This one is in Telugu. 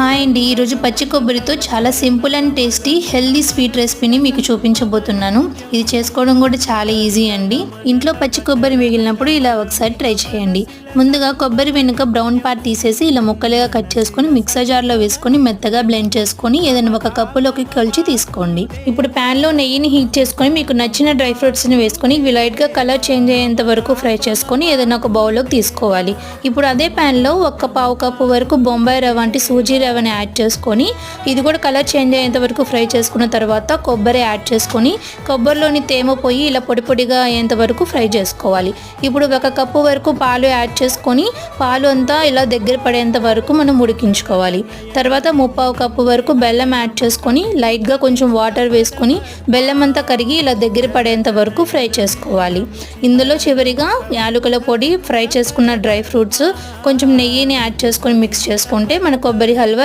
హాయ్ అండి, ఈరోజు పచ్చి కొబ్బరితో చాలా simple and tasty healthy sweet రెసిపీని మీకు చూపించబోతున్నాను. ఇది చేసుకోవడం కూడా చాలా ఈజీ అండి. ఇంట్లో పచ్చి కొబ్బరి మిగిలినప్పుడు ఇలా ఒకసారి ట్రై చేయండి. ముందుగా కొబ్బరి వెనుక బ్రౌన్ పార్ట్ తీసేసి ఇలా ముక్కలుగా కట్ చేసుకొని మిక్సర్ జార్లో వేసుకొని మెత్తగా బ్లెండ్ చేసుకొని ఏదైనా ఒక కప్పులోకి కొలిచి తీసుకోండి. ఇప్పుడు ప్యాన్లో నెయ్యిని హీట్ చేసుకొని మీకు నచ్చిన డ్రై ఫ్రూట్స్ని వేసుకొని ఇవి లైట్గా కలర్ చేంజ్ అయ్యేంత వరకు ఫ్రై చేసుకొని ఏదైనా ఒక బౌల్లోకి తీసుకోవాలి. ఇప్పుడు అదే ప్యాన్లో ఒక పావు కప్పు వరకు బొంబాయి రవ్వ అంటే సూజీ రవ్వని యాడ్ చేసుకొని ఇది కూడా కలర్ చేంజ్ అయ్యేంత వరకు ఫ్రై చేసుకున్న తర్వాత కొబ్బరి యాడ్ చేసుకొని కొబ్బరిలోని తేమ పోయి ఇలా పొడి పొడిగా అయ్యేంత వరకు ఫ్రై చేసుకోవాలి. ఇప్పుడు ఒక కప్పు వరకు పాలు యాడ్ చేసుకొని పాలు అంతా ఇలా దగ్గర పడేంత వరకు మనం ఉడికించుకోవాలి. తర్వాత ముప్పావు కప్పు వరకు బెల్లం యాడ్ చేసుకొని లైట్గా కొంచెం వాటర్ వేసుకొని బెల్లం అంతా కరిగి ఇలా దగ్గర పడేంత వరకు ఫ్రై చేసుకోవాలి. ఇందులో చివరిగా యాలకుల పొడి, ఫ్రై చేసుకున్న డ్రై ఫ్రూట్స్, కొంచెం నెయ్యిని యాడ్ చేసుకొని మిక్స్ చేసుకుంటే మన కొబ్బరి హల్వా